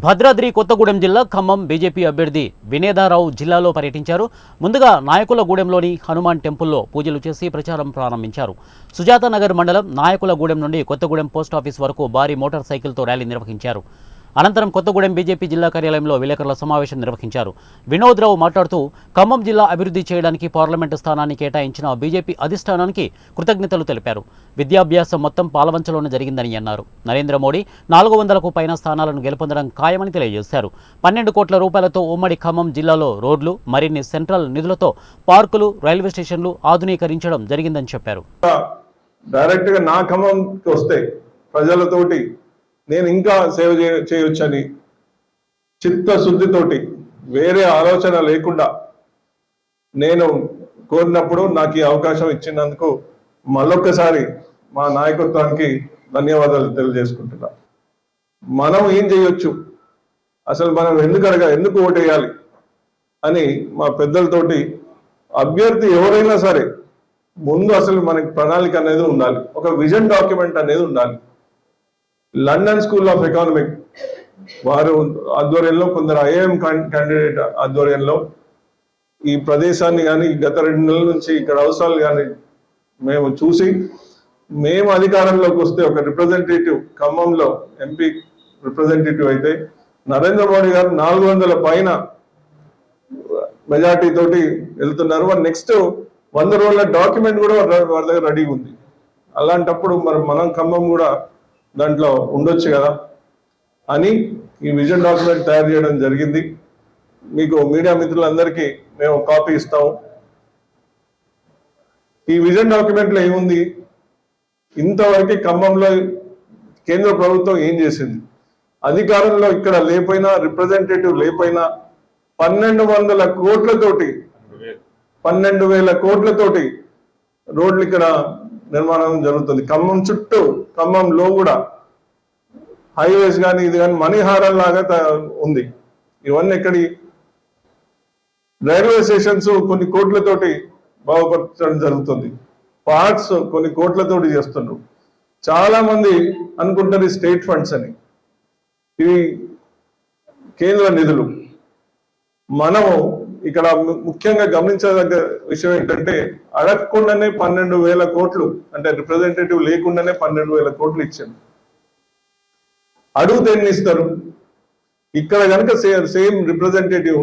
భద్రాద్రి కొత్తగూడెం జిల్లా ఖమ్మం బీజేపీ అభ్యర్థి వినేదారావు జిల్లాలో పర్యటించారు. ముందుగా నాయకులగూడెంలోని హనుమాన్ టెంపుల్లో పూజలు చేసి ప్రచారం ప్రారంభించారు. సుజాతానగర్ మండలం నాయకులగూడెం నుండి కొత్తగూడెం పోస్టాఫీస్ వరకు భారీ మోటార్ సైకిల్తో ర్యాలీ నిర్వహించారు. అనంతరం కొత్తగూడెం బీజేపీ జిల్లా కార్యాలయంలో విలేకరుల సమావేశం నిర్వహించారు. వినోద్రావు మాట్లాడుతూ ఖమ్మం జిల్లా అభివృద్ధి చేయడానికి పార్లమెంటు స్థానాన్ని కేటాయించిన బీజేపీ అధిష్టానానికి కృతజ్ఞతలు తెలిపారు. విద్యాభ్యాసం మొత్తం పాలవంచలోనే జరిగిందని అన్నారు. నరేంద్ర మోడీ 400కు పైన స్థానాలను గెలుపొందడం ఖాయమని తెలియజేశారు. 12 కోట్ల రూపాయలతో ఉమ్మడి ఖమ్మం జిల్లాలో రోడ్లు, మరిన్ని సెంట్రల్ నిధులతో పార్కులు, రైల్వే స్టేషన్లు ఆధునీకరించడం జరిగిందని చెప్పారు. డైరెక్ట్గా నా ఖమ్మంకి వస్తే ప్రజలతోటి నేను ఇంకా సేవ చేయొచ్చని చిత్తశుద్ధితోటి వేరే ఆలోచన లేకుండా నేను కోరినప్పుడు నాకు ఈ అవకాశం ఇచ్చినందుకు మళ్ళొక్కసారి మా నాయకత్వానికి ధన్యవాదాలు తెలియజేసుకుంటున్నా. మనం ఏం చేయొచ్చు, అసలు మనం ఎందుకు ఓటేయాలి అని మా పెద్దలతోటి అభ్యర్థి ఎవరైనా సరే ముందు అసలు మనకి ప్రణాళిక అనేది ఉండాలి, ఒక విజన్ డాక్యుమెంట్ అనేది ఉండాలి. లండన్ స్కూల్ ఆఫ్ ఎకానమిక్ వారు ఆధ్వర్యంలో, కొందరు ఐఏఎం క్యాండిడేట్ ఆధ్వర్యంలో ఈ ప్రదేశాన్ని కానీ గత 2 నెలల నుంచి ఇక్కడ అవసరాలు కానీ మేము చూసి, మేము అధికారంలోకి వస్తే ఒక రిప్రజెంటేటివ్ ఖమ్మంలో ఎంపీ రిప్రజెంటేటివ్ అయితే నరేంద్ర మోడీ గారు 400 పైన మెజార్టీ తోటి వెళ్తున్నారు. నెక్స్ట్ 100 రోజుల డాక్యుమెంట్ కూడా వాళ్ళ దగ్గర రెడీగా ఉంది. అలాంటప్పుడు మనం ఖమ్మం కూడా దాంట్లో ఉండొచ్చు కదా అని ఈ విజన్ డాక్యుమెంట్ తయారు చేయడం జరిగింది. మీకు మీడియా మిత్రులందరికీ మేము కాపీ ఇస్తాము. ఈ విజన్ డాక్యుమెంట్లో ఏముంది, ఇంతవరకు ఖమ్మంలో కేంద్ర ప్రభుత్వం ఏం చేసింది, అధికారంలో ఇక్కడ లేకపోయినా, రిప్రజెంటేటివ్ లేకపోయినా 1200 కోట్లతోటి 12,000 కోట్లతోటి రోడ్లు ఇక్కడ నిర్మాణం జరుగుతుంది. ఖమ్మం చుట్టూ, ఖమ్మంలో కూడా హైవేస్ కానీ ఇది కానీ మణిహారం లాగా ఉంది. ఇవన్నీ ఎక్కడి రైల్వే స్టేషన్స్ కొన్ని కోట్లతోటి బాగుపరచడం జరుగుతుంది. పార్క్స్ కొన్ని కోట్లతోటి చేస్తున్నారు. చాలా మంది అనుకుంటారు స్టేట్ ఫండ్స్ అని, ఇవి కేంద్ర నిధులు. మనము ఇక్కడ ముఖ్యంగా గమనించదగ్గ విషయం ఏంటంటే, అడగకుండానే 12,000 కోట్లు, అంటే రిప్రజెంటేటివ్ లేకుండానే 12,000 కోట్లు ఇచ్చారు. అడుగుతే ఎన్ని ఇస్తారు? ఇక్కడ కనుక సేమ్ రిప్రజెంటేటివ్